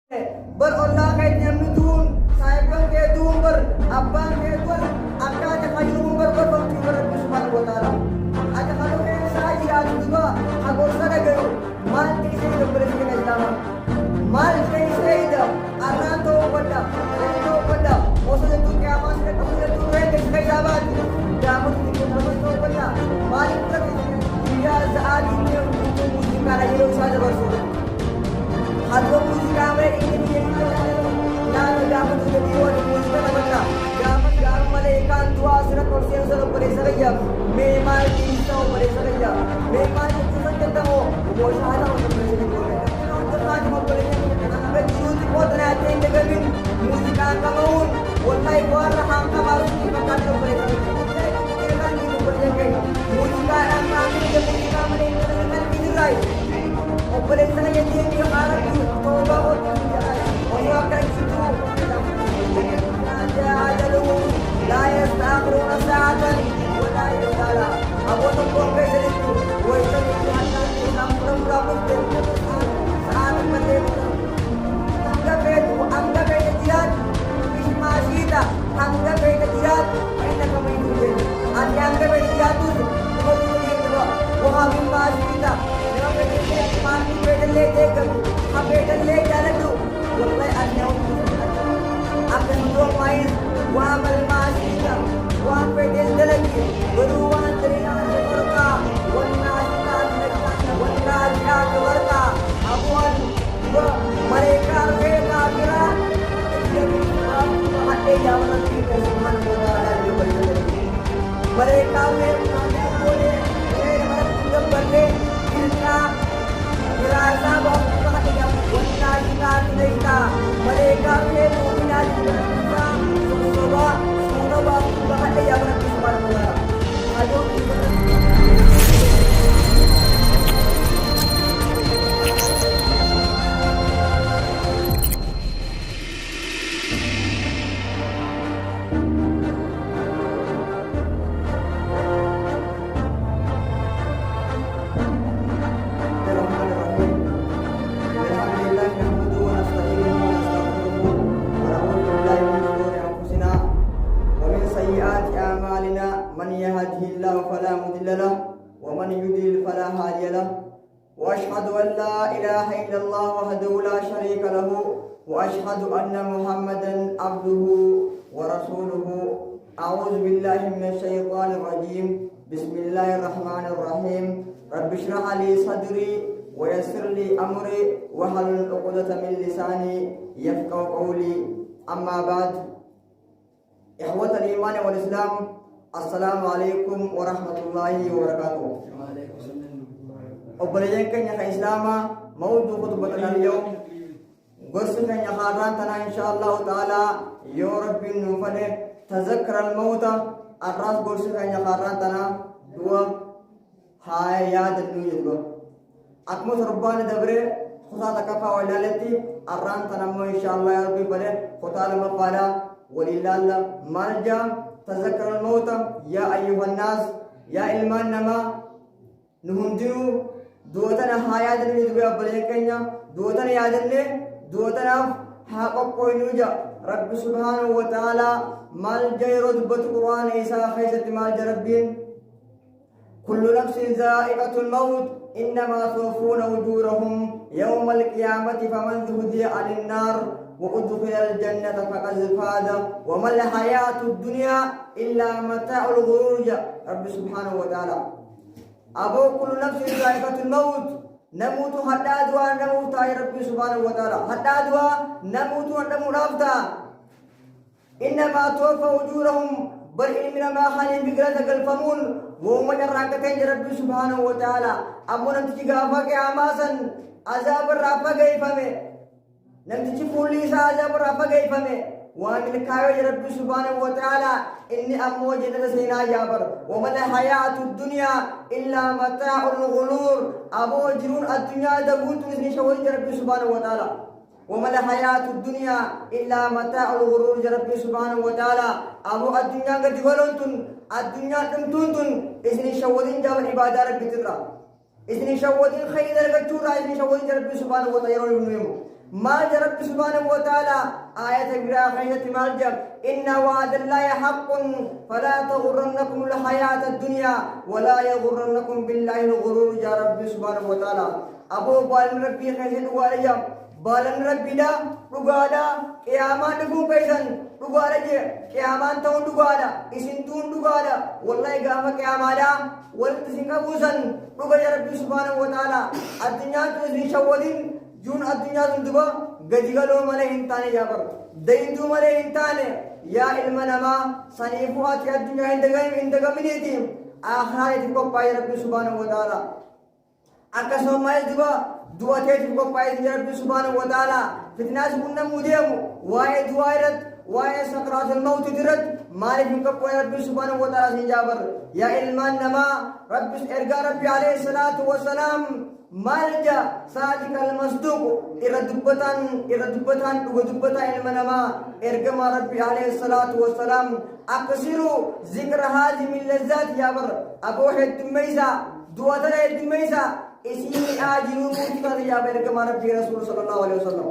बर Allah kayaknya mendun saya bilang kayak tuh ber apa kayak tuh angka aja kayu ber fakir ber subhanahu wa taala aja kalau kayak saya ada juga aku sana gayo mal kini saya udah berhenti dengan Islam mal kini saya udah aran tuh pada maksudnya tuh kayak mas kan kamu tuh kayak kayak sahabat kamu tuh pada mal itu dia saat ini untuk musik karena itu saja bersuara Hadwa musika mere ini ನಾನು ಗಾಮದ ಜೊತೆಗೆ musika ಬಂದ ಗಾಮದ ಗಾಮಲೆ ಏಕಾಂತ ವಾಸನ ಕೊರ್ಸೆಸರ ಪರಿಸರಯ್ಯ ಮೇಮಾಲ್ ತೀಸೋ ಪರಿಸರಯ್ಯ ಮೇಮಾಲ್ ತೀಸಂತೋ ಮೋಶಾದ ಒಂದು ಪರಿಸರಯ್ಯ ಅಂತ ರಾಜ ಪರಿಸರಯ್ಯ ನಮಗೆ ಜೀವಿತ ಪೋತನೆ ಅತ್ಯಂತ ಗವಿನ್ musika ಕಮೌನ್ ಒಲ್ಲೈ ವಾರ ಹಾಂಕ ಮಾರುತಿ ಪಕಾದ ಪರಿಸರಯ್ಯ musika ang musika ಮನೆ ಇದ್ರೈ Operasinya yang dia harap itu, coba orang akan itu. Ada lu, layar takrun asatan, mulai segala. Aku tuh kongres itu, gue itu dihantar di kampung kampung saat bertemu. Anggap itu tidak, bisma sita, anggap itu tidak, enak kamu itu. Anggap itu tidak tuh, kau tuh itu, wah bisma sita. Mati bedale dekam, bedale jaladu. Wallahi anjau. Akan dua main, wa mal masika, wa bedal dalagi. Beruan terina berka, wanna warka. Abuan dua mereka mereka kira hati jawaban kita subhanahu wa taala di berjalan. Mereka boleh mereka boleh kita merasa bahwa kita tidak kita mereka punya kita semua bahwa yang berkesimpulan ayo ومن يضلل فلا هادي له واشهد ان لا اله الا الله وحده لا شريك له واشهد ان محمدا عبده ورسوله اعوذ بالله من الشيطان الرجيم بسم الله الرحمن الرحيم رب اشرح لي صدري ويسر لي امري واحلل عقدة من لساني يفقهوا قولي اما بعد اخوة الايمان والاسلام Assalamualaikum warahmatullahi wabarakatuh. Obboleeyyan keenya kan islaamaa mawduu khutbatan al-yawm gosa keenya haaraan tanaa inshaallahu ta'ala yoo rabbiin nuu fedhe tazakkara al-mawta arraas gosa keenya haaraan tanaa du'a haa yaadannuu jedhu akkuma torbaan dabre kutaa takaffaa walaalatti arraan tanammoo inshaallah yaa rabbii fedhe kutaa lamaffaadhaa waliilaalla marja تذكر الموت يا أيها الناس يا إلمان نما نهندنو دوتنا حياة نجدوا بليكنيا دوتنا يادني دوتنا حقق نوجا رب سبحانه وتعالى مال جيرود بتقران إيسا خيزة مال جربين كل نفس ذائقة الموت إنما توفون أجورهم يوم القيامة فمن هدي عن النار وأدخل الجنة فقد فاز وما الحياة الدنيا إلا متاع الغرور رب سبحانه وتعالى أبو كل نفس ذائقة الموت نموت حتى أدوى نموت يا رب سبحانه وتعالى حتى أدوى نموت ونموت أفتا إنما توفى أجورهم بل إنما ما خالين بقرة الفمون وهم جراكتين رب سبحانه وتعالى أبو نمتجي غافك عماسا عذاب الرافة غيفمه نمتجي فوليسا عذاب الرافة غيفمه ومن كاوي رب سبحانه وتعالى إني أمو جنة سينا جابر وما الحياة الدنيا إلا متاع الغرور أبو جرون الدنيا دبوت نسني شوي رب سبحانه وتعالى وما الحياة الدنيا إلا متاع الغرور رب سبحانه وتعالى أبو الدنيا قد ولنتن الدنيا تمتنتن إسني شوي جاب العبادة رب تدرى إسني شوي خير الكتورة إسني شوي رب سبحانه وتعالى ما رب سبحانه وتعالى آية براخية مالجم إن وعد الله حق فلا تغرنكم الحياة الدنيا ولا يغرنكم بالله الغرور يا رب سبحانه وتعالى أبو بالن ربي خيسن واريم بالن ربي دا رغادا قيامان دفو كيسن رغادا جي قيامان تون رغادا اسن تون رغادا والله قام قيامادا والتسنك بوسن رغا يا رب سبحانه وتعالى الدنيا تزي شوالين جون الدنيا تندبا गदिगलो मले इंताने जाबर दैंदु मले इंताने या इल्म नमा सनीफुआत या दुनिया इंदगमिनीति आखिरत को पाए रब सुब्हानहु व तआला akasो माय दुआ दुआ थे को पाए रब सुब्हानहु व तआला फितना सुन्ना मुदेम वाए दुआरत वाए सकरातुल मौत दिरत मालिक को पाए रब सुब्हानहु व तआला से जाबर या इल्म नमा रब इरगा रब अलैहि सलातु व सलाम malja sadikal masduq iradubatan dubbata ilma nama ergama rabbi alayhi salatu wassalam aqsiru zikra hadhihi min lazzat yabar abu hidmaysa duwatara hidmaysa isi ajiru mutar yabar ergama rabbi rasul sallallahu alaihi wasallam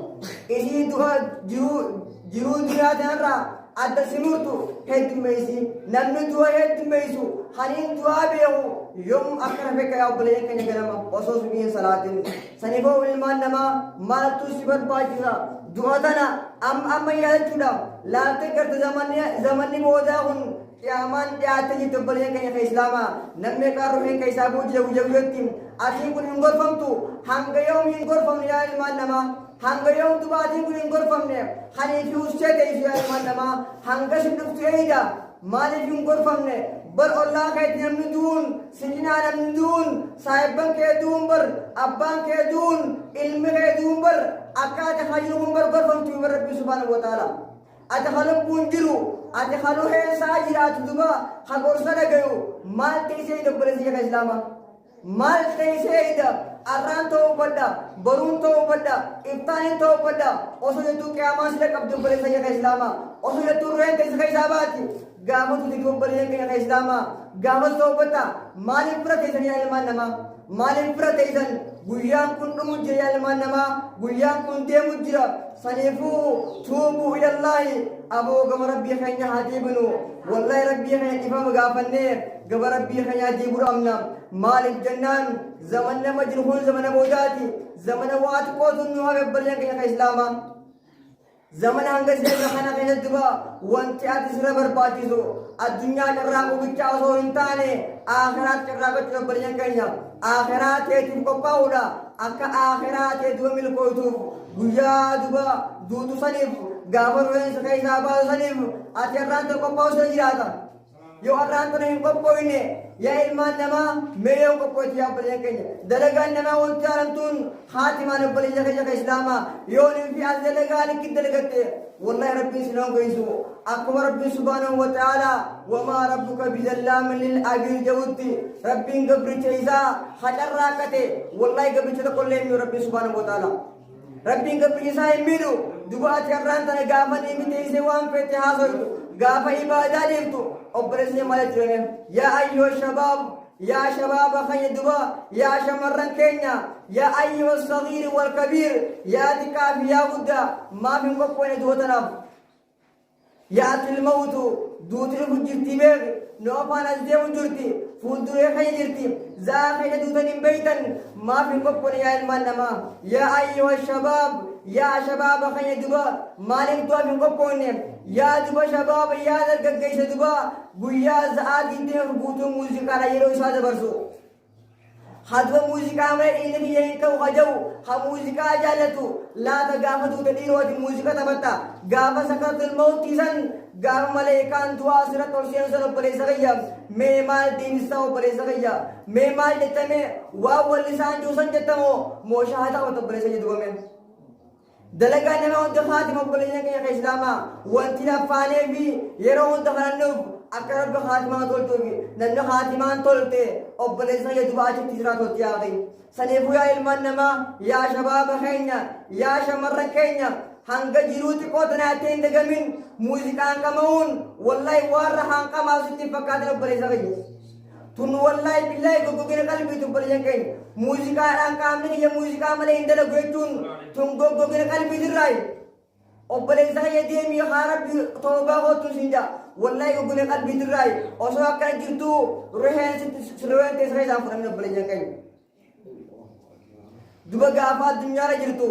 isi duha jiru dunya janra adda simurtu hidmaysi namnu duha hidmaysu hanin duha behu يوم أكره بك يا أبلي كن يجنما وصوص بين صلاتين سنيبو المان نما ما تسيبر باجنا دعاتنا أم يالتودا لا تكرت زماني بوداهن يامان ياتي تبلي كن يخيسلاما نمي كاروه كيسابو جو يتيم أتي كن ينقر فمتو هنگ يوم ينقر فم يا المان نما هنگ يوم تبادي كن ينقر فمني خني في وسط يا المان نما هنگ شدفت يدا مالي ينقر فمني बर Allah kait namdun sijina namdun sahiban ke dumbar abban ke dun ilmi ke dumbar akad khayrum bar bar tu rabbi subhanahu wa taala adkhalu punjiru adkhalu he sajirat duba khagor sada gayo mal teise de berzi ka islama mal teise de arran to badda barun to badda iftain to badda oso tu qiyamas le kabdu berzi ka islama oso tu re teise ka isabati gamat udik bariyan kaya islama gamat tawbata malik prataisan ya ilman nama malik prataisan guyang kun dumujja ya ilman nama guyang kun demujja sanifu tubu ila allah abu gam rabbi khayna hatibnu wallahi rabbi khayna ifam gafanne gam rabbi khayna jibur amna malik jannan zaman majruhun zaman mawdati zaman wat qodun wa bariyan kaya islama zaman hangga sehingga kana kaya duba wanti atisra berbatizo adunya cerraku bicaso intane akhirat cerraku coba berjangkanya akhirat itu kau pauda aka akhirat itu milik kau itu guya duba dutu sanif gabar wen sekai sabal sanif akhirat itu kau pau sejirata yo akhirat itu kau pau ini ya ilman nama meyo kau pau tiap berjangkanya dalagan nama uncaran tun khatiman berjangkanya Islama yo ni fi dalagan kita legate والله ربي سنون كيسو أكبر ربي سبحانه وتعالى وما ربك بظلام للعبيد جودتي ربي قبر تيزا حجر راكته والله قبر تقول لي ربي سبحانه وتعالى ربي قبر تيزا يميرو دبا تيران تنا غافا نيمي تيزي وان فتي حاصل غافا إبادة نيمتو أبرزني مالك يا أيها الشباب يا شباب خي دبا يا شمرن كينيا يا أيها الصغير والكبير يا دكاف يا غدا ما في مكوين دوتنا يا الموت دوتر فجرتي بير نوفان أزدي وجرتي فودر خي جرتي زاخي دوتن بيتن ما في مكوين يا المنما يا أيها الشباب يا شباب خي دبا مالك تو في مكوين يا دبا شباب يا درك جيش دبا गुया जात इतने बूतों मूजिका ला ये लोग साथ बरसो हाथों मूजिका में इन्हें ये इनको खजाऊ हम मूजिका जाले तू ला तो गाफ़ तू तेरी रोज़ मूजिका तबता गाफ़ सकरतुल मौत तीसन गाफ़ मलेकान दुआ सिरत और सियान सलो परे सगैया मैं माल तीन सौ परे सगैया मैं माल देता में वाव वलिसान जो सन देता हो मोशाहता हो तो परे सगैया दुआ में दलगा ने में उन खातिमा बोले ने के इस्लामा वंतिना फाने भी ये रो उन दखलनुब अकरब खातिमा तोलतोगी नन्नो खातिमा तोलते और बोले से ये दुआ से तीसरा होती आ गई सनेबु या इल्मान नमा या शबाब खैना या शमर खैना हंग जिरूति को तनाते इंदगमिन मूजिका कमउन वल्लाhi war hangka masuti fakadre बोले से गई tun wallahi billahi goggogina qalbii tubbaliyyan keenya muuziqaadhaan qaamni kiyya muuziqaa malee hin dalagu jechuun tun goggogina qalbii dirraayi obboleessa kiyya deemii haa rabbi toobaa kootu siin jaa wallahi goggogina qalbii dirraayi osoo akkana jirtu rifeensi teessa isaan fudhamne obboleeyyan keenya duba gaafa addunyaarra jirtu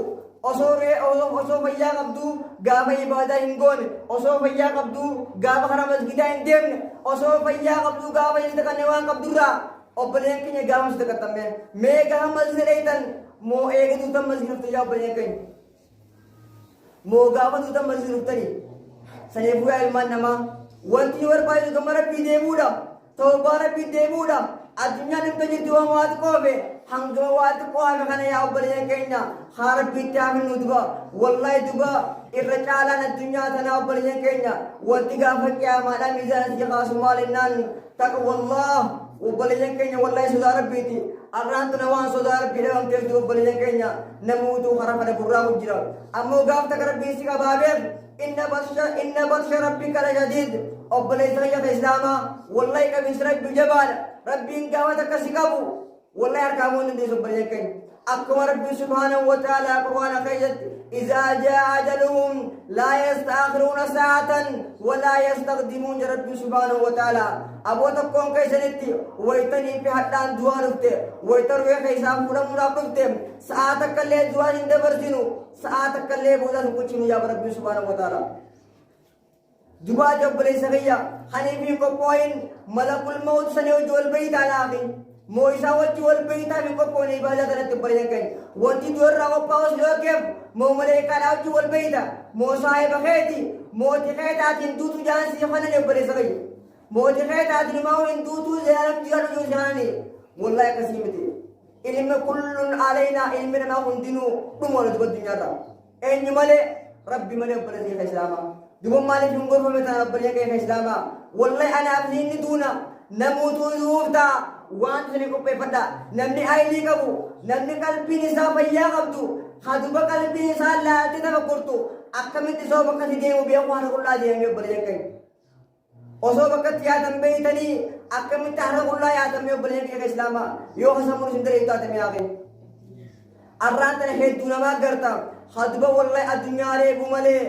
osoo fayyaa qabdu gaafa ibaadaa hin goone osoo fayyaa qabdu gaafa karaa masgidaa hin deemne osoo fayyaa qabdu gaafa hin sadaqanne waan qabdurraa obboleen keenya gaafa sadaqattamme mee gaafa masgida dheeytan moo eega duutan masgida dhuftanii obboleen keenya moo gaafa duutan masgida dhuftanii saniifuu yaa ilmaan namaa wanti nu barbaachisu gama rabbii deemuudha toobaa rabbii deemuudha addunyaan himta jirti waan waati qoofe hangama waati qoofe kana yaa obboleen keenya haa rabbiitti haaminu duba wallahi duba irra caalaan addunyaa tanaa obboleen keenya wanti gaafa qiyaamaadhaa miizaana si kaasu maalinnaan taqwallah obboleen keenya wallahi sodaa rabbiiti arraan tana waan sodaa rabbii dhabamteef duba obboleen keenya namuutu karaa kana gurraa jira ammoo gaaf taka rabbiin si qabaabeef inna batsha rabbika lashadiid obboleessa kiyya islaamaa wallahi qabinsi rabbi jabaadha rabbiin gaafa takka si qabu wallahi harkaamoon dandeessu obboleen keenya akkuma rabbi subhaanahu wa ta'ala qur'aana keessatti izaa jaa ajaluhum laa yasta'akhiruuna saa'atan walaa yastaqdimuun ja rabbi subhaanahu wa ta'ala aboo tokkoon keessanitti waytanii fi hadhaan du'aa dhufte wayta ru'ee keessaan fudhamuudhaaf dhufte sa'aa takka illee du'aan hin dabarsinu sa'aa takka illee boodaan hin kuchinu yaa rabbi subhaanahu wa ta'ala dubaa obboleessa kiyya haniifii qophooyin malakul mawt sanii hojii wal bayitaa laafi moo isaa wajji wal bayitaa fi qophoon ibaadaa kanatti obboleeyyan keenya wanti du'arraa qophaa'us yookeef moo maleekaadhaa wajji wal bayita moo saahiba keeti mooti keetaatiin duutu jaansii kanani obboleessa kiyya mooti keetaatiin maa hin duutu ziyaaram jiran hojii isaanii wallahi akkasii miti ilmi kullun alaynaa ilmi namaa hundinuu dhuma wala duba addunyaarra eenyu malee rabbi malee obboleessa kiyya islaamaa dubon maaliif hin gorfame tan obboleeyyan kiyya islaamaa wallahi anaaf inni duuna namuutuu duuftaa waan sini qopheeffadha namni aylii qabu namni qalbiin isaa fayyaa qabdu haduba qalbiin isaa laatte tafakkurtu akkamitti soo bakkatti deemu beeku haala qullaa deemee obboleeyyan keenya osoo bakkatti yaatan beeytanii akkamitti haala qullaa yaatamee obboleeyyan keenya islaamaa yoo hasamuun isin dareetu taatamee haaqe arraan tana hedduu namaa garta haduba wallahi addunyaa reebu malee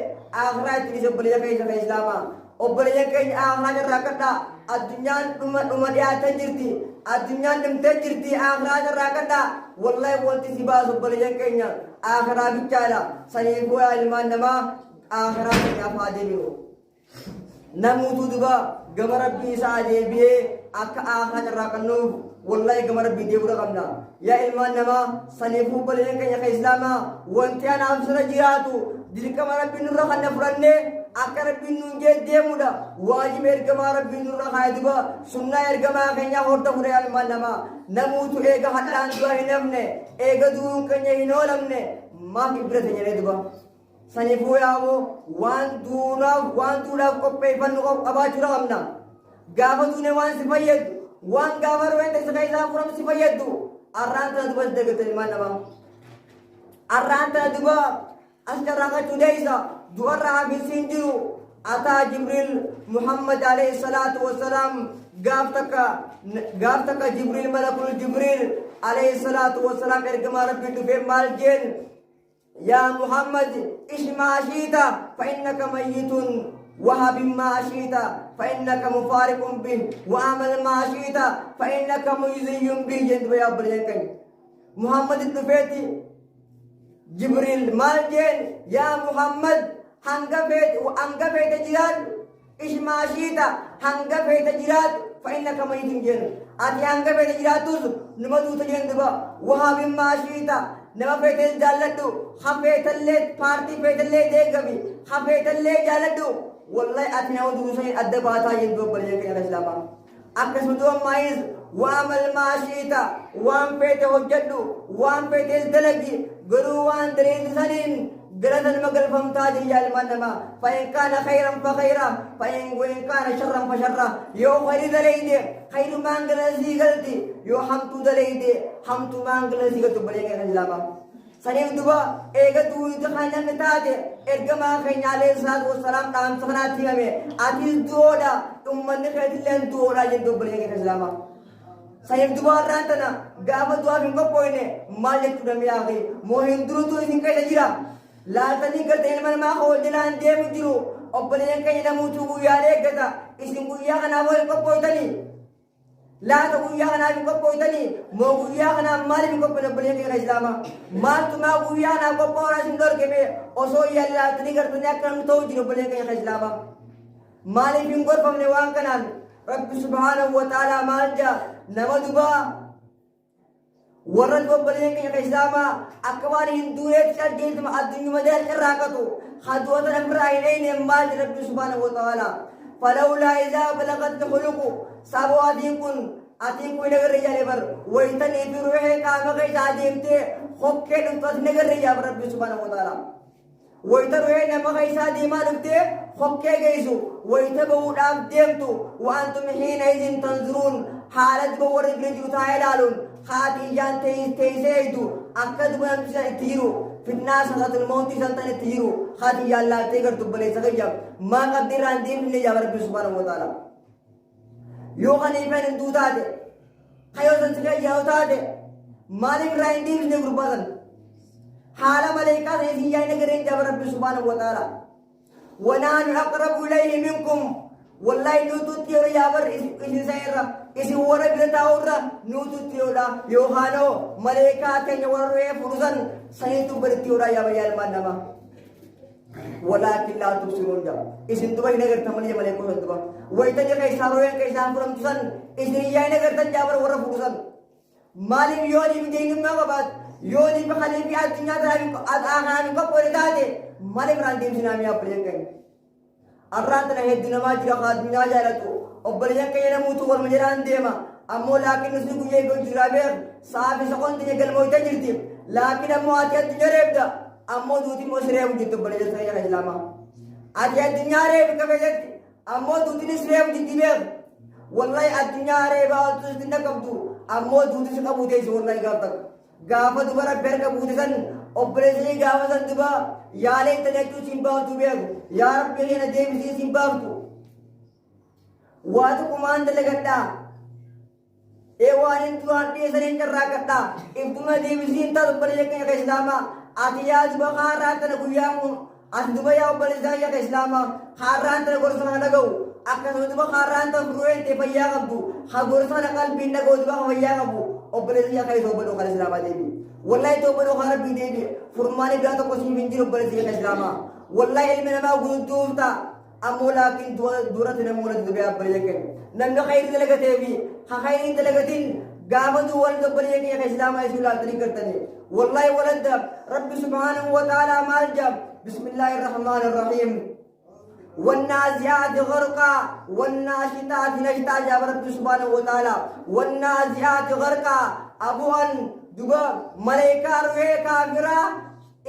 akhiraa itti dhise obboleeyyan keenya islaamaa obboleeyyan keenya akhiraa irraa kadhaa addunyaan dhuma dhiyaatee jirti addunyaan dhimtee jirti akhiraa irraa kadhaa wallahi wanti si baasu obboleeyyan keenya akhiraa bichaadha saniifuu yaa ilmaan namaa akhiraa keenyaaf haa deebinu namuutu duba gama rabbii isaa deebi'ee akka akhiraa irraa kennuuf wallahi gama rabbii deebi'uu qabna yaa ilmaan namaa saniifuu obboleeyyan keenya ka islaamaa wanti anaaf sira jiraatu dirqama rabbiin nurra kanna fudhannee akka rabbiin nuun jee deemudha waajiba ergamaa rabbiin nurra kaa'e duba sunnaa ergamaa keenya hordofudha yaa ilmaan namaa namuutu eega hadhaan du'a hin hafne eega du'uun keenya hin oolamne maaf ibira teenyee duba saniifuu yaamoo waan duudhaaf qopheeffannu qabaachuudha qabna gaafa duune waan si fayyadu waan gaafa ruweenta isa keessaa furamu si fayyadu arraan tana duba si deeggartan ilmaan namaa arraan tana duba as carraaqachuu deeysa du'arraa hafisiin jiru ataa jibriil muhammad alayhi salaatu wassalaam gaaf takka jibriil malakul jibriil alayhi salaatu wassalaam ergamaa rabbii dhufee maal jeen yaa muhammad ish maa shiita fa innaka mayyitun وهب ما شئت فإنك مفارق به وعمل ما شئت فإنك مجزي به جند يا بريكن محمد الدفيتي جبريل مالجين يا محمد hanga feete jiraat ishmaashiita hanga feete jiraat فإنك ميت جن أتي hanga feete jiraatus numa duuta jeen duba wahabin maashiita nama feete jaalladhu hafeetallee paartii feetallee deeggabi hafeetallee jaalladhu wallahi ati nama duusa adda baataa jeen duba balee keenya islaamaa akkasuma duba maayis waamal maashiita waan feete hojjedhu waan feete dalagi garuu waan dareensaniin قلنا المقل فمتاج رجال منما فإن كان خيرا فخيرا وإن كان شرا فشرا يو خير دليدي خير ما انقل زيغلتي يو حمد دليدي حمد ما انقل زيغلتي بليغ الإسلام سنين دبا إيغا دوي دخانا نتاجي إرقما خين عليه الصلاة والسلام قام سخناتي ممي أتيز دودا أمان نخيط اللين دودا جندو بليغ الإسلام sayif duba rantana gaafa du'a hin qophoyne maal jechuudha miyaaqi moo hin durutu isin keessa jira laatanii gartee ilma namaa hoo jalaan deemu jiru obboleeyyan keenya namuutu guyyaa eeggata isin guyyaa kanaaf hin qophoytanii laata guyyaa kanaaf hin qophoytanii moo guyyaa kanaaf maaliif hin qophoyne obboleeyyan keenya islaama maaltumaa guyyaa kanaaf qophoodhaa isin dorgeme osoo yallaatanii gartanii akka namni ta'u jiru obboleeyyan keenya islaama maaliif hin gorfamne waan kanaan rabbi subhaanahu wa ta'aalaa maal jaa nama dubaa warra obboleeyyan keenya islaama akka waan hin duuneetti argeetuma addunyuma deel irraaqatu haduwata namraa hin eeyne maal jaa rabbi subhaanahu wa ta'aalaa falawlaa izaa balaqat xuluqu saboo adiin kun nagarre jaale bar waytanii fi ruuxee qaama keessa adeemtee hokkee dhuftas nagarre jaab rabbi subhaanahu wa ta'aalaa wayta ruuxee nama keessa adeemaa dhuftee hokkee geessu wayta bahuudhaaf deemtu waantum hiina izin tanzuruun haalat ba warri bira jiru taa'ee ilaaluun haati ijaan teeyseeytu akka duba namti san itti jiru fitnaa sakatul mawtii san tan itti jiru haati ijaan laattee gartu baleessa gayyaam maa qabdi irraan deemnillee jaaba rabbi subhaanahu wa ta'aalaa yoo kan ifeen hin duutaate hayoo san si gayyaa'u taate maaliif irraa hin deebisne gurbaasan haala maleekaa san isin yaa'ina gareen jaaba rabbi subhaanahu wa ta'aalaa ونحن أقرب إليه منكم والله نوتو تيورا يابر إسي سيرا إسي ورا بلتا ورا نوتو تيورا يوهانو ملائكة كن ورا فرزان سيتو برتيورا يابر يالمان نما ولكن لا تبصرون جا إسي انتبه نگر تمني ملائكة انتبه وإذا جا كيسا روين كيسا فرم تسان إسي ياي نگر تن جابر ورا فرزان مالي يوني بدين ما قبات يوني بخلي في الدنيا ترى آخر من قبل داده مالك رانديم سنامي أبليان كين أرانتنا هدنا ما جرا خادمنا جالتو أبليان كين نموتو والمجران ديما أمو لكن نسنو كيه كو جرابير صافي سقون تنيا قلمويتا جرتيب لكن أمو آتيا الدنيا ريبدا أمو دوتي موسريب جرتو بليان سنيا إسلاما آتيا الدنيا ريب كفجت أمو دوتي نسريب جرتيبير والله الدنيا ريبا وتسدنا كبدو أمو دوتي سقبو تيسي والله قابتك قافة دوبارا بير كبو تسن أبرزي قافة سندبا يا ليت نجو سيمباوتو بيغو يا رب هنا ديمسي سيمباوتو واتو كمان دلغتا ايوان انتوان تيسرين كراكتا ابتما ديمسي انتا دبالي كي اسلاما اتيا دبا خاراتنا قيامو اتدبا يا وبالي يا اسلاما خاراتنا قرصنا لغو أكثر دبا خاراتنا فروين تفيا قبو خبرسنا قلبي نغو دبا فيا قبو وبالي يا كيسو بلو خال اسلاما ديبي والله توبه خرب بيدي فرماني بلا تقسم من جنوب بلدي الاسلام والله علمنا ما قلتوتا امو لكن دورتنا مولد دبي بليك نمن خير دلغتي بي خير دلغتين غامد ولد بليك يا اسلام اسلا طريقتني والله ولد رب سبحانه وتعالى مالجم بسم الله الرحمن الرحيم والنازعات غرقا والناشطات نشطا يا رب سبحانه وتعالى والنازعات غرقا ابوان duba malaika ruhe kafira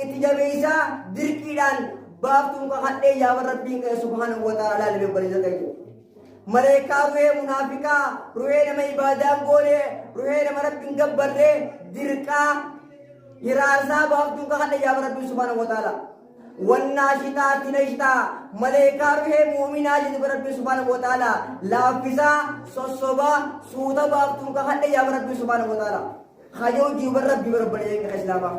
itijabisa dirkidan baaftum ka hadde ya rabbi ka subhanahu wa ta'ala lebe bariza kai malaika ruhe munafika ruhe nama ibadah gole ruhe nama rabbi gabbarre dirka hirarsa baaftum ka hadde ya rabbi subhanahu wa ta'ala wannashitati nashta malaika ruhe mu'mina jid rabbi subhanahu wa ta'ala lafisa sosoba suda baaftum ka hadde ya rabbi subhanahu wa ta'ala خاجو جيبر ربي بربليك يا اسلاما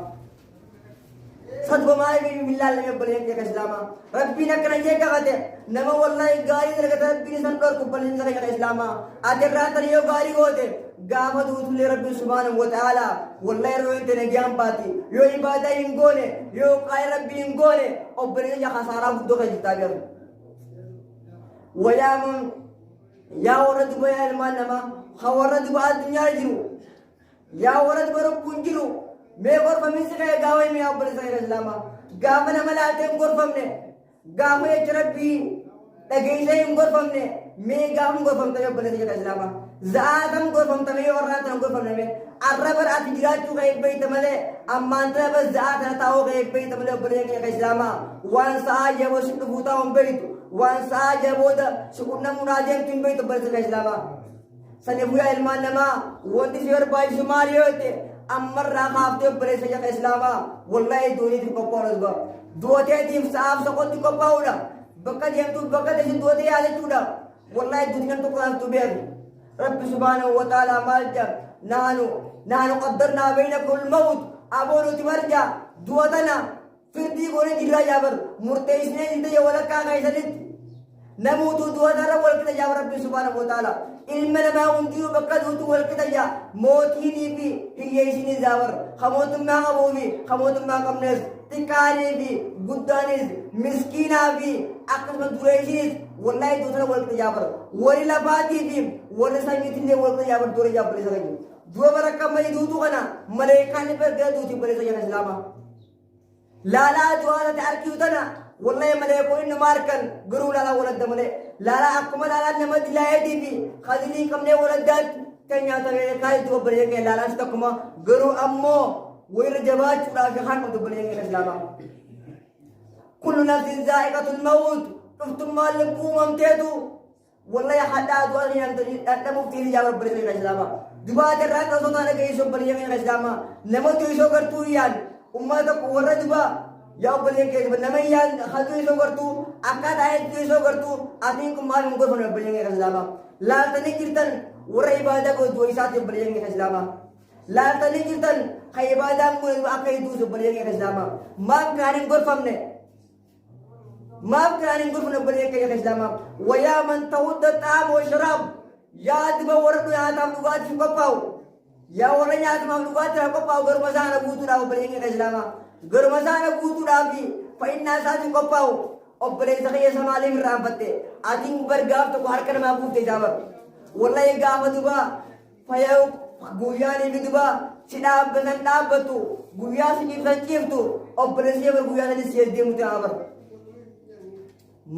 صدق ما يبي بالله لم يبليك يا اسلاما ربي نكنا يجا غده نما والله غاري درغت ربي سنور كبلين يا اسلاما اجر رات يو غاري غوده غافه دوتل ربي سبحانه وتعالى والله روين تنجام باتي يو عباده ينغونه يو قاي ربي ينغونه وبرين يا خساره بدو كجتابير ويا من يا ورد بيا المانما خورد بعد الدنيا جرو يا ولد برب بنجلو मैं गोरफम से कहे गाँव में आप बड़े सही रजलामा गाँव में हमारे आते हैं गोरफम ने गाँव में चरक भी लगे इसे हम गोरफम ने मैं गाँव में गोरफम तभी बड़े सही रजलामा ज़ात हम गोरफम तभी और रात हम गोरफम ने में अर्रबर आती जिरात चुका एक भाई तमले अम्मांतरा बस ज़ात रहता होगा एक भाई तमले बड़े सही रजलामा वन साज जब वो शुक्र भूता हम बैठ वन साज जब वो द शुक्र न मुनाज़ेम तुम बैठ बड़े सही रजलामा सनेबुया इल्मान नमा वो दिशेर बाई शुमारी होते अमर राखाफ्ते बड़े सही इस्लामा वल्लाह दोनी थी कोपोरस बा दोते थी साफ सकोत को पाउला बकद हम तू बकद ऐसे दोते आले चूड़ा वल्लाह दुनिया तो काम तू बेर رب سبحانه وتعالى مالجا نحن قدرنا بينكم الموت أبونو تمرجع دوتنا فردي قولي جرا جابر مرتيسني جدا ولا كاغا يسلت نموت دوتنا والكتا جاب رب سبحانه وتعالى ilma namaa hundinuu bakka duutu wal qixayya mootiinii fi hiyyeessinii zaawar hamootummaa qabuu fi hamootummaa qabnes xiqqaanii fi guddaanis miskiinaa fi akkasuma dureessinis wallahi duutana wal qixayyaa bara warri lafaatii fi warri sanyiitillee wal qixayyaa bara duure jaabbalisa kanyu du'a bara akka malee duutu kana maleekaan bergee duutii balisa jana islaama laalaa du'aanati arkiyu tana والله ملائكة إنه ماركن قروا لا ولد ملائك لا أكمل على نمد لا يدي خذني كم نه ولدت كنيا ترى كاي تو بريك لا استكما قروا أمو ويرجبات لا في خان تو بريك الإسلام كل نفس ذائقة الموت ثم مالكم ممتدو والله حتى دوالي أنت مفتي جاب بريك الإسلام دبات الرات أصلا أنا كيسو بريك الإسلام نمد يسوع كرتويان أمتك ورا دبا या बलिया के नमे या खातु इसो करतु आका दाय इसो करतु आदि को माल मुको बने बलिया के इस्लामा ला तनी कीर्तन और इबादत को दो साथ बलिया के इस्लामा ला तनी कीर्तन है इबादत को आका ही दूसरे बलिया के इस्लामा माफ कराने को फमने माफ कराने को फमने बलिया के इस्लामा वया मन तउद ताम व शराब याद ब और को याद हम लुगात को पाओ या और याद हम लुगात को पाओ घर मजाना बूतुरा बलिया के इस्लामा गरमजाना गुतु डाबी फैना साजु कपाओ ओबले सखिया समाले राबते आदिंग बरगाव तो हरकन माबूते जावर वल्ला ये गाव दुबा फयाउ गुयानी बिदुबा सिना बनना बतु गुया सिनी संचेवतु ओबले से बर गुया ने से दे मुते आवर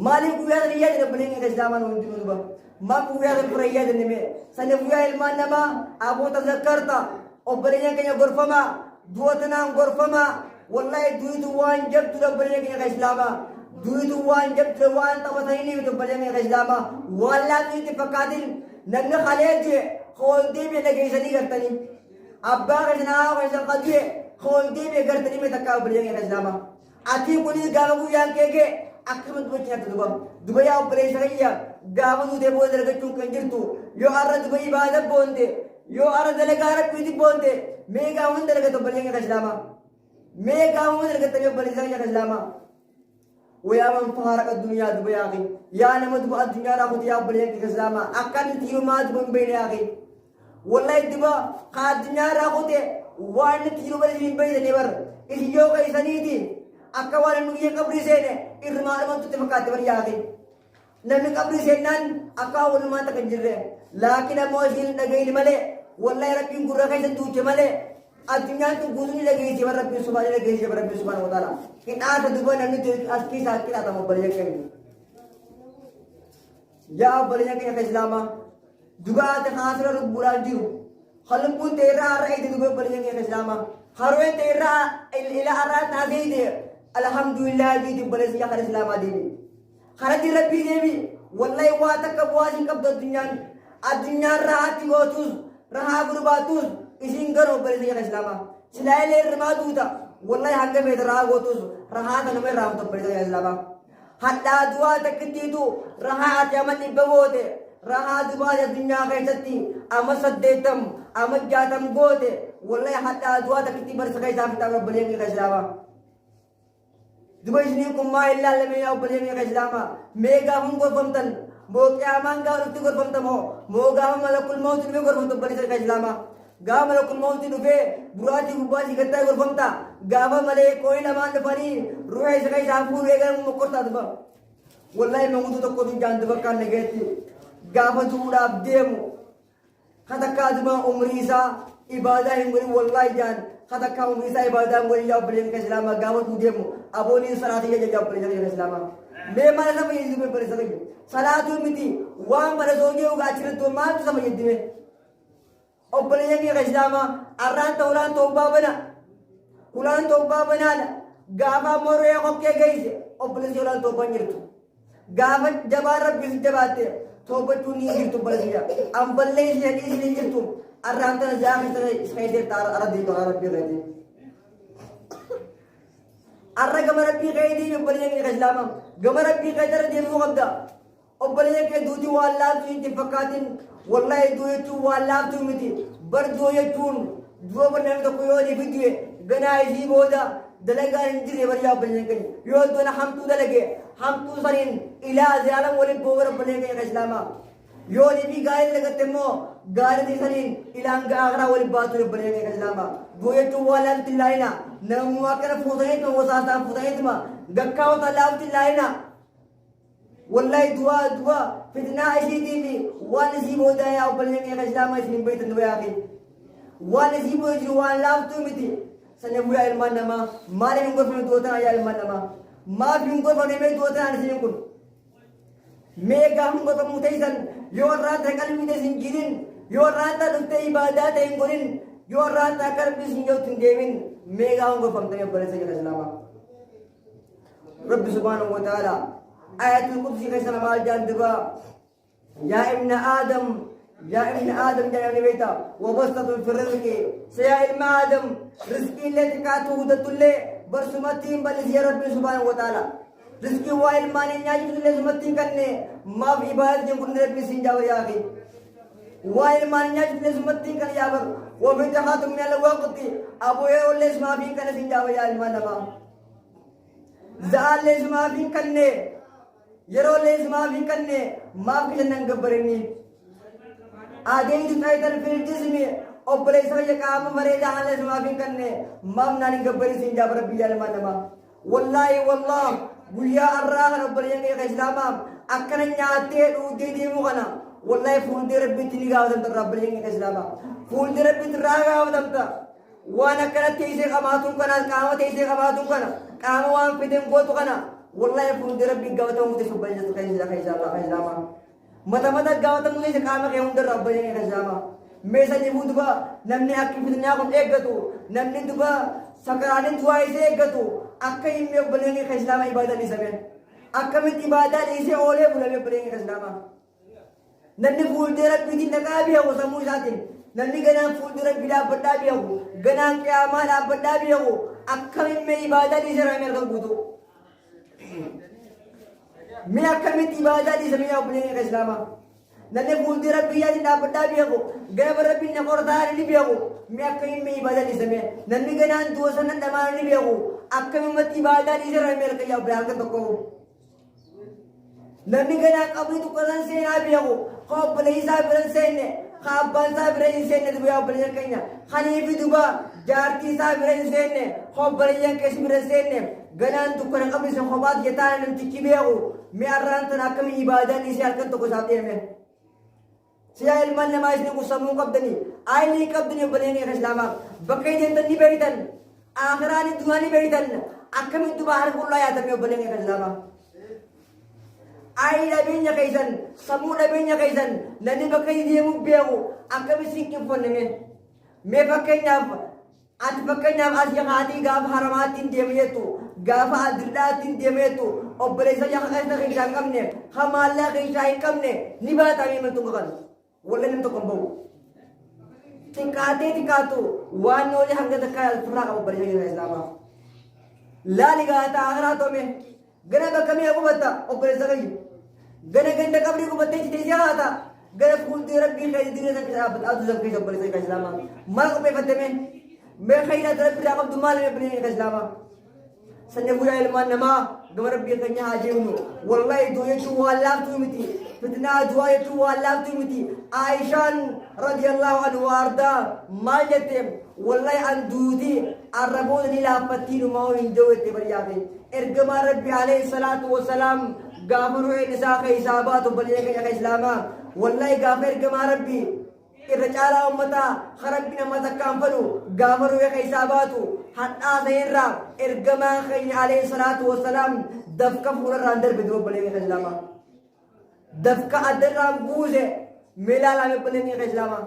मालिक गुया ने ये ने बलेंगे के zaman उनती दुबा मा गुया ने प्रया ने में सने गुया इल्मान नमा अबो तजकरता ओबले के गुरफमा दुवतना गुरफमा والله دويت وان جبت لبليك يا إسلاما دويت وان جبت وان تبتيني بليك يا إسلاما والله دويت فكادين نحن خالد خالدي بنجي سني كرتني أبغى كنا وإذا قدوي خالدي بكرتني متكا بليك يا إسلاما أتي كوني قامو يان كيكه أكمل بوجهنا تدوبا دبي أو بليس ريا قامو ده بودر كتوم كنجرتو يو أرد دبي بعد بونده يو أرد دلقارك بيدي بونده ميجا هون دلقة بليك يا إسلاما ميجا هون دلقة تبي بليس يا إسلاما ويا من فارق الدنيا دبي أخي يا نمد بقى الدنيا راحت يا بليك يا إسلاما أكن تيرو ما دبي بين أخي والله دبا خاد الدنيا راحت وان تيرو بليس بين نيبر إليو كيسانيتي أكوان نوية كبري سينه إرمال من تتفقات برياقي نمي كبري سينان أكاول ما تكجره لكن موزين نجيل ملء والله ربي يقول ركعي سنتوج ملء الدنيا تقولني لقيه جبر ربي سبحانه لقيه جبر ربي سبحانه وتعالى إن آت دبوا نمي أسكي ساكي لا تمو برياق كني يا برياق يا كإسلاما دبوا تخاصر رب براجيو خلهم كون تيرا رأي دبوا برياق يا كإسلاما خروين تيرا إلى أراد نادي alhamdulillah di balas ya kan Islam adini kharati rabbi devi wallahi wa takabwasi kab dunya adunya rahati gotus raha gurbatus isin garo balas ya Islam silaile ramaduta wallahi hangga me raha gotus raha tan me ram to balas ya Islam hatta dua taktitu raha atyaman ibawote raha dua ya dunya kaisati amasaddetam amajjatam gote wallahi hatta dua takti balas kai sam ta balas ya Islam Dubai kumma illa lame ya beliau yang Islam. Mega hum gorfamtan. Mo kiaman ga utti gorfamtan mo ga malakul maut ni gorfamtan beliau yang Islam. Ga malakul maut ni be burati ubasi gatta gorfamta. Ga male koi na man pani ruhe sakai sampur ega mo korta dba. Wallahi mangutu to ko jan dba kan negeti. Ga ma dura abdemu. Kata kadma umrisa ibadah ngori wallahi jan. Kata kamu bisa ibadah ngori ya beliau yang Islam ga ma tudemu. Aboni salatu ya jawab perintah Islam. Memang sama ini juga perintah lagi. Salatu miti, wang pada soge uga cirit tu mal tu sama jadi me. Oh perintah yang Islam, aran tauba bana, gafa moro ya kok ke guys. Oh perintah ulan tauba nyirtu. Gafa jabar bis jabate, tauba tu ni nyirtu perintah. Ambal lagi ni nyirtu. Aran tan jangan tan sekali tar arad di arad bi arra gamara pi gaidi me bari ngi islam gamara pi gaidar de mu gabda obboleeyyan kee duuti waan laaftu hin fakkaatin wallahi duu jechuun waan laaftu miti bar duu jechuun duu namni tokko yoo ni fidue ganaa isii booda dalagaan hin jirre bariyaa obboleeyyan keenya yoo doona hamtuu dalage hamtuu saniin ilaa ziyaalan waliin boora obboleeyyan keenya islaamaa yoo ni fi gaarii dagatte immoo gaarii saniin ilaan gaaraa waliin baatu obboleeyyan keenya islaamaa duu jechuun waan laaftu ilaahina namuu akkana fuutaniituma wasaasaan fuutaniituma gakkaawota laaftu ilaahina والله دعاء فتنة أشيدي وان زيبو دا يا أبلين يا كجلام أشين بيت النبي أخي وان زيبو جوان لافتو متي سنبوي علمان نما ما لي ينقل فين دوتنا يا علمان نما ما في ينقل فين مي دوتنا أنا سينقل ميغا ينقل فين متيسن يور رات هكال ميت سنجرين يور رات دكتة إبادات ينقلين يور رات هكال ميت سنجو تنجيمين ميغا ينقل فين تاني أبلين سيا كجلام رب سبحانه وتعالى آية القدس كيسنا مال جاندبا يا ابن آدم يا ابن بيتا وبسطة في الرزق سيا ابن آدم رزقي اللي تكاتو ودت اللي برسمتين بل يا رب سبحانه وتعالى رزقي وايل ماني ناجي اللي سمتين كني ما في عبادة جنكون رب سنجاو يا أخي وايل ماني ناجي اللي سمتين كني يا بر وفي تخاتم من الوقت أبو يو اللي سما فين كني سنجاو يا المانما زال اللي سما فين كني yeroo lees maafi kanne maaf kisannan gabbarinni adeemtu taayitan firdismi obboleessa fayya qaama bareedaa haan lees maafi kanne maaf naan hin gabbarisiin jaaba rabbi yaalmaan nama wallaahi wallah guyyaa arraa kana obboleeyyan kee islaamaa akkana nyaattee dhuugdee deemuu kana wallaahi fuuldee rabbitti ni gaafatamta obboleeyyan kee islaamaa fuuldee rabbitti irraa gaafatamta waan akkana teessee qabaatuun kana qaama teessee qabaatuun kana qaama waan fedhen gootu kana والله يكون دي ربي قوته مودي سبحانه وتعالى خيزاما متى قوته مودي سكامه كيون در ربنا خيزاما ميسا جبود با نمني أكيد في الدنيا كم إيجاتو نمني دبا سكرانين دواي سه إيجاتو أكيد يمي بليني خيزاما إبادة لسبب أكيد إبادة لسه أولي بلامي بليني خيزاما نمني فول دي ربي دي نكابي أو سمو ساتين نمني غنا فول دي ربي لا بدا بيو غنا كياما لا بدا بيو أكيد يمي إبادة لسه رامي الكبوتو मैं अक्का में इबादत दी समय अपने के इस्लामा नन्हे बोलते रब्बी याद ना बड़ा भी हो गए बर रब्बी ने कोरता नहीं भी हो मैं अक्का में इबादत दी समय नन्हे के नाम दो सन नमाज नहीं भी हो अक्का में मत इबादत दी जरा मेरे के या बयान कर तो को नन्हे के नाम कभी तो कलन से ना भी हो खौफ बले साहब बले से ने खाब बन साहब बले से ने दुआ बले कन्या खलीफी दुबा जारती साहब बले से ने खौफ बले के बले से ने गनान तो कर कभी से खौबात यतान नंती बेगो मैं अर्रान तना कमी इबादत नहीं से हरकत तो को साथ में सिया इल्मान नमाज ने को समूह कब दनी आई नहीं कब दनी बनेंगे इस्लामा बकई दिन तनी बेइतन आखिरानी दुआनी बेइतन अकमी तो बाहर को लाया तब बनेंगे इस्लामा आई नबीnya kaisan समूह नबीnya kaisan ननी बकई दिए मुख बेगो अकमी सिंह फोन में मैं बकई ना at bakanya asya ngati gaf haramatin demetu gaf adlatin demetu obresa yang kaysa kaysa kamne hamalla kaysa kamne nibata mi mentu kan wala nito kambo tikatu wano le hangga takal fura ka obresa yang islama la liga ta akhirato me gana bakami aku bata obresa kai gana ganda kabri ko batte chite ata gana phul de rabbi kay dire sa kisa adu sa kaysa obresa ka islama mal ko pe fatte me मैं खैरा तरफ फिर आप दुमाल में बने का इस्लामा संजय बुरा इल्मान नमा गमर भी कन्या हाजिर हूँ वल्लाह दो ये चुवा अल्लाह तू मिती फितना दुआ ये चुवा अल्लाह तू मिती आयशान रज़ियल्लाहु अन्हा अर्दा माल जते वल्लाह अंदूदी अरबों ने लापती नुमाओ इंजो इतने बढ़िया थे इर्गमा रब्बी अलैहि सलातु व सलाम गाफर हुए निसा के हिसाबात बलिए का इस्लामा वल्लाह गाफर गमा रब्बी irracaala ummata kharabbina matakkaan fadhu gaafar ru'ee keessaabaatu hadhaa ta'erraa ergamaa keenya alayhi salaatu wassalaam dafka fuudharraan darbe dura balee ka islaamaa dafka addarraan buuse meelaalame balee ka islaamaa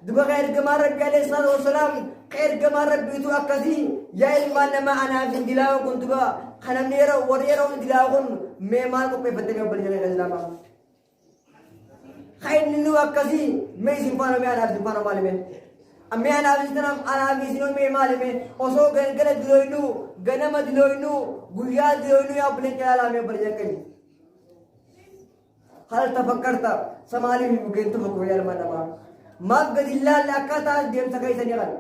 duba ka ergamaa rabbi alayhi salaatu wassalaam ka ergamaa rabbiitu akkasii yaa ilmaan namaa anaaf hin dilaawa kun duba kanamni yeroo warri yeroo dilaawa kun mee maal qopheeffattee balee ka islaamaa خير نلو أكسي ما يسمعنا ما أنا أسمعنا مالي أمي أنا أسمعنا ما مالي أصو غن دلوينو غنم دلوينو غويا دلوينو يا بلين كلا مي برجع كني هل تفكرت سمالي بقيت تفكر يا المنما ما قد الله لأكتا ديم سكيسا نغل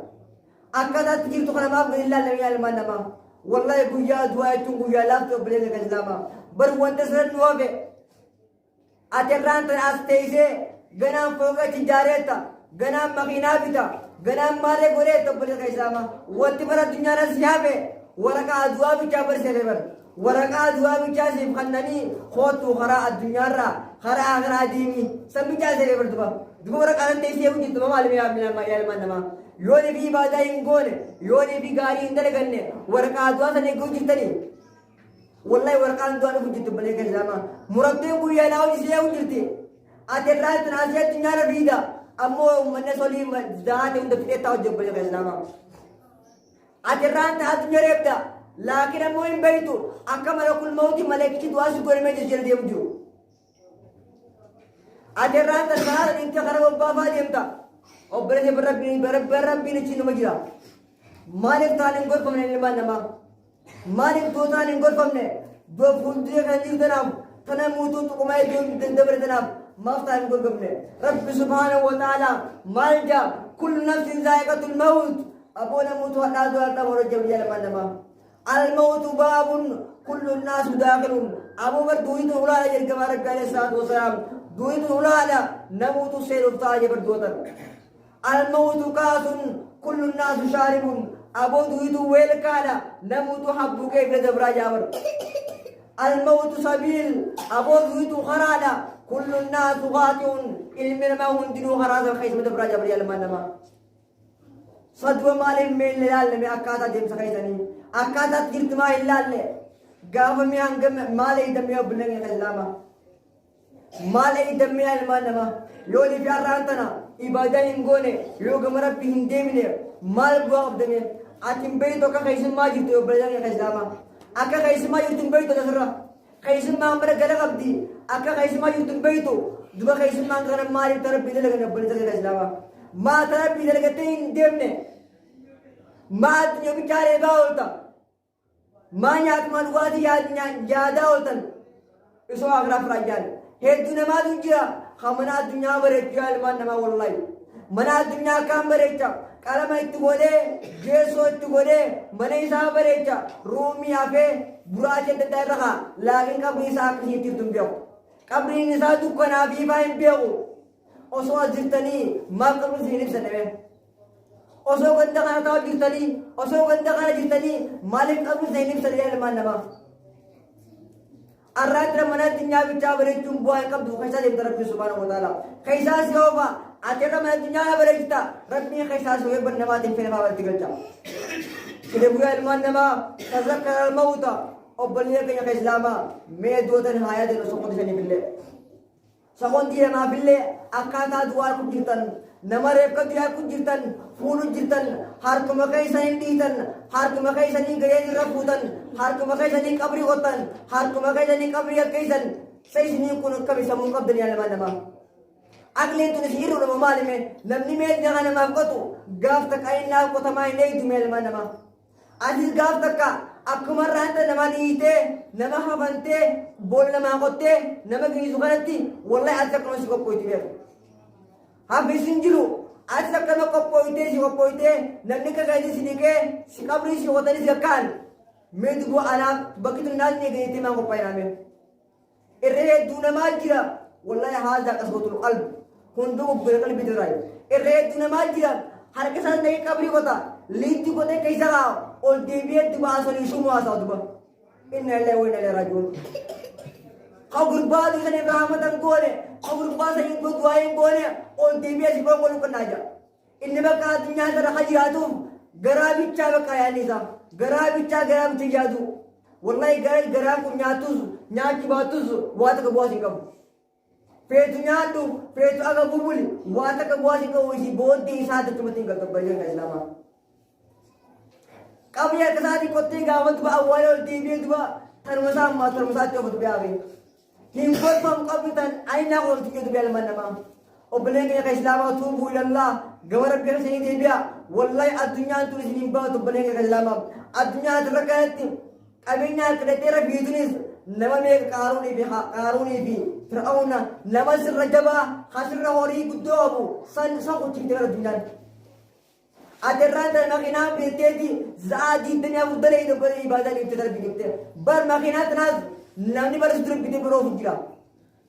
أكتا تجيب تقول ما قد الله يا المنما والله قويا دوايتون قويا لافتو بليك الإسلاما بر وانتسر نوابي أتران تناستيسي غنام فوقا تجاريتا غنام مغينا بيتا غنام مالي قريتا بليك الإسلاما وانتبرا الدنيا نسيابي ورقا أدوابي جابر سيلبر ورقا أدوابي جاسم خنني خوتو خراء الدنيا را خراء آخر ديني سمي جاسي سيلبر دبا ورقا أنتيسي وجد دبا مالي يا المنما يوني في بادا ينقون يوني في غاري اندر غني ورقا أدواسا نيكو جتني والله ورقا أدوانا وجد بليك الإسلاما مربين قويا لاو جسيه وجدتي أترات ناسية الدنيا رفيدا أمو من سولي ذات عند فيتا وجب بليك الإسلاما أتران الدنيا رفدا لكن أمو إن بيتو أكمل كل موت ملائكة دواسي قول ما جسر ديوجو أتران تسمعات انت خرب بابا ديمتا وبرد بربي نشينو مجرا مالك تاني نقول فمن اللي نما مالك دو تاني نقول فمن دو فندق خنجر تنام تنموتو تقومي دندبر تنام ما فتاني نقول فمن رب سبحانه وتعالى مالجا كل نفس ذائقة الموت أبونا موت وحنا دوارنا ورجب جلما نما الموت باب كل الناس داخلون أبو بر دويت أولا يرجع مارك عليه الصلاة والسلام دويت أولا نموت سير الطاجة بردوتر الموت كاس كل الناس شاربون أبو دويت ويل كالا نموت حبو كيف دبرا جابر الموت سبيل أبو دويت خرالا كل الناس غاتون علم ما هندنو خراس الخيس دبرا جابر يلما نما صدوة مالي من لالي من أكاتا جيم سخيساني أكاتا تجرت ما إلالي قاوة مي أنقم مالي دمي أبنغي خزلاما مالي دمي المانما يولي في أرانتنا إبادة ينقوني يوغم ربي هنديمني مال بوا أبدني أتم بيتو كخيسن ما جرتو يبنغي خزلاما أكا خيسن ما يرتن بيتو تسرى خيسن ما أمرا قلق أبدي أكا خيسن ما يرتن بيتو دبا خيسن ما أنقرم مالي تربي دلغن أبنغي خزلاما ما تربي دلغتين ديمني ما الدنيا بچارے باولتا ما يات مالواتي يادا ولتن اسو اغرا فراجال هدنا ما دنجا خمنا الدنيا برجال ما نما والله منا الدنيا كام بريتا كلام اتغولي جيسو اتغولي من يسا بريتا رومي افي براجه تدرها لكن قبري ساك نيتي تنبيو قبري نسا دكنا في باين بيو اسو ازتني ما قبل زينب سنه osoo ganda kana ta'u jirtanii osoo ganda kana jirtanii maaliif qabu zaynib sadiyaa ilmaan namaa arraatira mana addunyaa bichaa bareechuun bu'aa hin qabdu keessaa deemta rabbi subhaanahu wa ta'ala keessaa si oofa atirra mana addunyaa bareechita rabbiin keessaa si oofa namaatiin fedha baabatti galcha kide bu'aa ilmaan namaa tazakkara almawta obboleeyya keenya ka islaamaa mee dootan haayaa jedhu soqoota shaniifillee soqoontii namaafillee akkaataa du'aa kun jirtan nama reefka du'aa kun jirtan fuulu jirtan harkuma keessanii dhiitan harkuma keessanii gahee irra fuutan harkuma keessanii qabrii qotan harkuma keessanii qabrii akkeessan seesiniin kun akkami sammuu qabdan yaa ilmaan namaa aqliin tunis hir'uu nama maalime namni meeshaa kana namaaf qotu gaaf takka innaaf qotamaa hin eeytu mee ilmaan namaa atis gaaf takka akkuma raanta nama dhiitee nama hafantee boolla namaa qottee nama giniisu kanatti wallahi ati akkuma si qophooti beeku hafisin jiru ati akkama qophoytee si qophoytee namni kakaiti si dhiqee si qabrii si qotanii si kakkaan mee dubu anaaf bakkitu naasni eegayeetee maan qophaa'inaame irra hedduu namaa jira wallahi haazaa qasbatul qalbi hunduu ubbira qalbii diraayi irra hedduu namaa jira harka isaan dhaqee qabrii qota liitti qotee keessa kaa ol deebi'ee duba asanii shumuu haasaa duba inna ilaahi wa inna ilaihi raaji'uun gurbaa duusan ibraahimatan goone gurbaa sanii du'aayin goone ol deebi'ee si foon godhu qonnaa jira inni bakka addunyaa sana ka jiraatuuf garaa bichaa bakka yaadni isaa garaa bichaa jaatu wallahi garaan kun nyaatus nyaachi baatus waa takka bu'aas hin qabu feetu nyaadhu feetu aga bubuli waa takka bu'aas hin qabu isii booddee isaa dachumatti hin galtabbayyan ka islaamaa qabri akka isaatii qottee gaafa duba awwaala ol deebi'ee duba tanuma isaa ammaa tanuma isaatti ofa dubbee hafe hin gorfamu qabri tan aynaa qooltu jedhu bee ilmaan namaa obboleen keenya ka islaamaa tuubuu ilallah gama rabbi kana sanii deebi'a wallahi addunyaan tun isin hin baatu obboleen keenya ka islaamaa addunyaa irra kanatti qabeenyaa kadhatee rabbiitunis nama meeqa qaaruunii fi fir'aawna nama sirra jabaa hasirra horii guddoo qabu san quchifte gara addunyaan aterraan tan makiinaa beekteeti za'aatii dunya furdalee bara ibaadaa dhiibte darbite bar makiinaa tanaas namni baras durbite biroo jira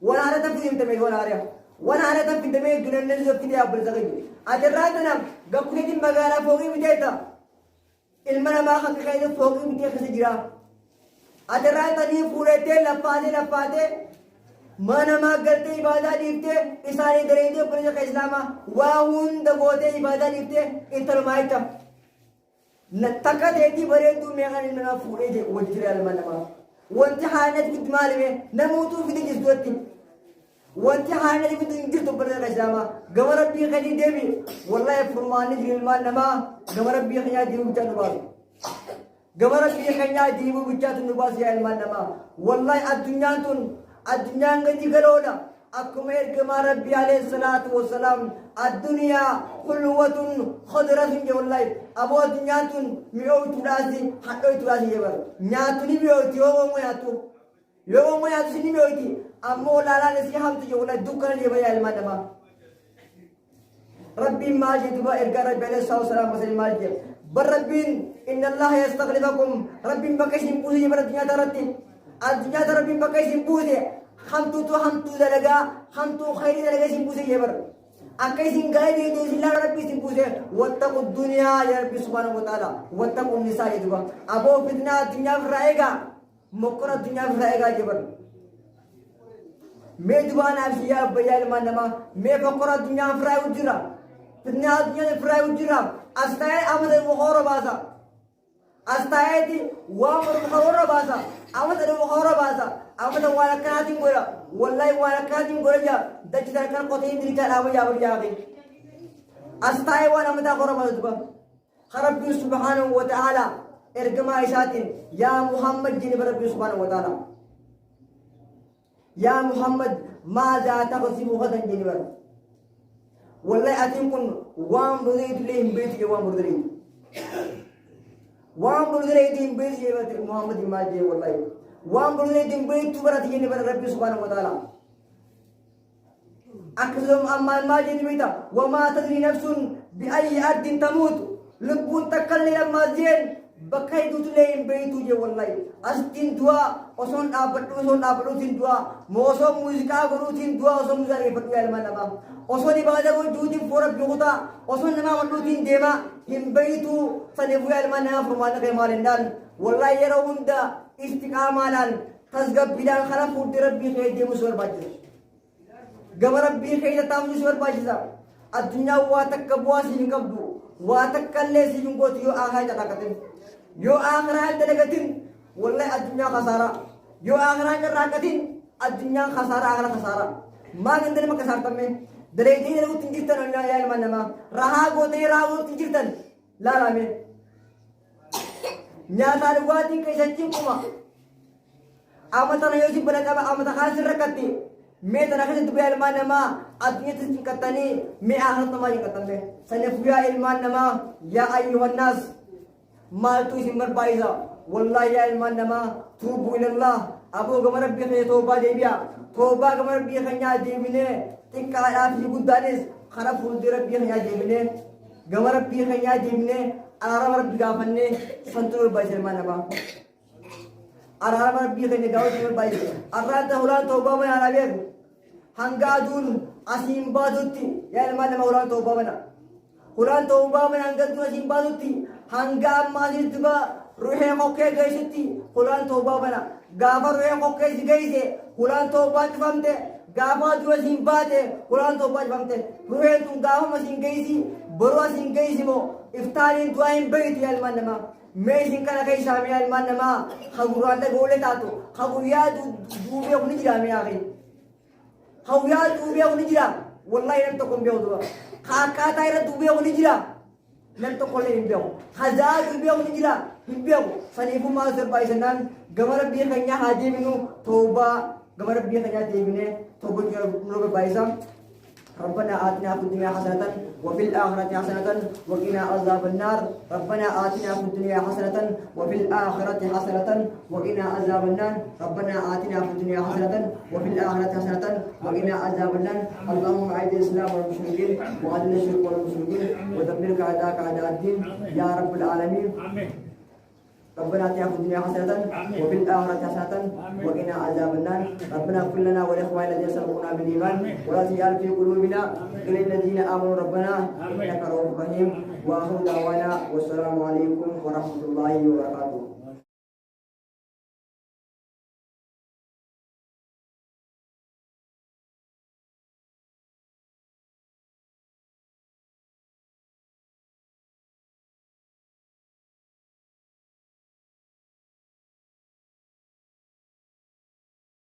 wala haala tan fidamte wala haala tan fidamee dunannan zoffite abbalisa qabu aterraan tanaaf gakkuteetiin magaalaa fooqii biteeta ilma namaa kan ka'ee fooqii bitee keessa jira aterraan tanii fuudhattee laffaatee mana maggaltee ibaadaa dhiiftee isaanii dareetee obboleessa ka islaamaa waa hunda gootee ibaadaa dhiiftee intalumaa itta takka teetii bareedduu meeqaan ilma namaa fuudhee wajji jira ilma namaa wanti haanati fiddi maalime namuutuu fide jirtuutti wanti haanati fiddi hin jirtu obboleessa ka islaamaa gama rabbii kanii deebi wallahi furmaanni jiru ilmaan namaa gama rabbii kanyaa diimuu bichaa nu baasu gama rabbii kanyaa diimuu bichaatu nu baasu yaa ilmaan namaa wallahi addunyaan gadi galoodha akkuma ergamaa rabbii alayhi salaatu wassalaam addunyaa hulwatun khadratun je wallahi aboo addunyaan tun mi'ooytuudhaasi hadhooytuudhaasi jebar nyaatuni mi'ooti yoo nyaatu sini mi'ooti ammoo laalaan isii hamtu je wallahi dukkana jeba yaa ilmaan namaa rabbiin maal jedhuba ergaa rabbii alayhi salaatu wassalaam masali maal jedhu bar rabbiin inna allaha yastakhlifakum rabbiin bakka isin buuse jeba addunyaa tarratti addunyaa tarabbiin bakka isin buuse hamtuu dalagaa hamtuu khayrii dalagaa isin buuse jebar akka isin gaa'ee isin laala rabbi isin buuse wattaqu duniyaa yaa rabbi subhaanahu wa ta'ala wattaqu nisaa jedhuba aboo fitnaa addunyaaf irraa eegaa mokkora addunyaaf irraa eegaa jebar mee dubaanaaf siyyaa abbayyaa ilmaan namaa mee fokkora addunyaaf irraa jira fitnaa addunyaaf irraa jira as ta'ee amata mukoora baasa astaayati waan mukoora baasa amata mukoora baasa amata waan akkanaatiin godha wallahi waan akkanaatiin godha jaa dachisaa kan qotee indirikaa dhaaba yaabari astaayee waan amata koora baasa duba rabbiin subhaanahu wa ta'ala ergamaa isaatiin yaa muhammad jini rabbiin subhaanahu wa ta'ala yaa muhammad maadaa taqsimu gadan jini bara wallahi atiin kun waan burdeetullee hin beetu waan burdeetu waan burdeetiin beetu jeebate muhammad maajee wallahi waan burdeetiin beetu barati jenne bara rabbi subhanahu wa ta'ala akkasum ammaan maajee ni beeta wamaa tadri nafsun bi ayyi ardin tamut lubbuun takkallee ammaazeen bakka hedduutulee hin beetu jee wallahi astiin du'aa osoon dhaabbadhuutiin du'aa osoo muuziqaa godhuutiin du'aa osoo muuziqaa dhaggeeffadhu yaa ilmaan namaa osoo ibaada gochuutiin fuula biqilaa osoo namaa hodhuutiin deemaa hin beeytu saniifuu yaa ilmaan namaa furmaata kee maaliindhaan wallahi yeroo hunda istiqaamaadhaan tasgabbiidhaan kana fuuldee rabbii kee deemuu si barbaachisa gama rabbii kee tattaafuu si barbaachisa addunyaa waa takka bu'aa si hin qabdu waa takka illee si hin gootu yoo aakaa cadhaqatin yoo aakiraa dalagatin wallahi addunyaa khasaaraa yoo aakiraa carraaqatin addunyaa khasaaraa aakiraa khasaaraa maal hin dalima kasaartamme daleetii dalaguutti hin jirtan yaa ilmaan namaa rahaa gootee raawwuutti hin jirtan laalame nyaataa dhugaatiin keessatti kuma amatana yoo si bala qaba amata kaan si rakkatti mee tana keessatti yaa ilmaan namaa addunyatti hin qattanii mee aakiraa namaa hin qattamne saniif yaa ilmaan namaa yaa ayyuhannaas maaltu isin barbaachisa wallahi yaa ilmaan namaa tuubuu ilallah aboo gama rabbii keenya toobaa deebi'a toobaa gama rabbii keenyaa deebinee xiqqaadhaa fi guddaanis kara fuuldee rabbii keenyaa deebinee gama rabbii keenyaa deebinee araarama rabbii gaafannee santu barbaachisa ilmaan namaa araarama rabbii keenya gaafachuu barbaachisa arraanta hulaan toobaa mana haa beeku hanga aduun asiin baatutti yaa ilmaan namaa hulaan toobaa mana hulaan toobaa mana hanga aduun asiin baatutti hanga ammaasitti ba ruhee kokkee geessitti hulaan toobaa mana gaafa ruhee kokkee si geesse hulaan toobaa cufamte gaafa dura siin baate hulaan toobaa cufamte ruheen tun gaafama siin geessi boroo siin geessi moo iftaaniin du'aa hin beeytu yaa ilmaan namaa mee isin kana keessaa mee yaa ilmaan namaa haguraan dhagoolee taatu haguyyaa duubee kuni jira mee yaa haguyyaa duubee kuni jira wallahi nam tokko hin beeku dura akkaataa irra duubee kuni jira nam tokkollee hin beeku hazaa duubee kuni jira hin beeku saniifuu maal sirbaayisannaan gama rabbii keenyaa haa deebinu toobaa gama rabbii keenyaa deebinee toobaa nu barbaachisa ربنا آتنا في الدنيا حسنة وفي الآخرة حسنة وقنا عذاب النار ربنا آتنا في الدنيا حسنة وفي الآخرة حسنة وقنا عذاب النار ربنا آتنا في الدنيا حسنة وفي الآخرة حسنة وقنا عذاب النار اللهم أعز الإسلام والمسلمين وأذل الشرك والمشركين ودمر أعداءك أعداء الدين يا رب العالمين ربنا آتنا في الدنيا حسنة وفي الآخرة حسنة وقنا عذاب النار ربنا اغفر لنا ولإخواننا الذين سبقونا بالإيمان ولا تجعل في قلوبنا غير الذين آمنوا ربنا إنك رؤوف رحيم وآخر دعوانا والسلام عليكم ورحمة الله وبركاته.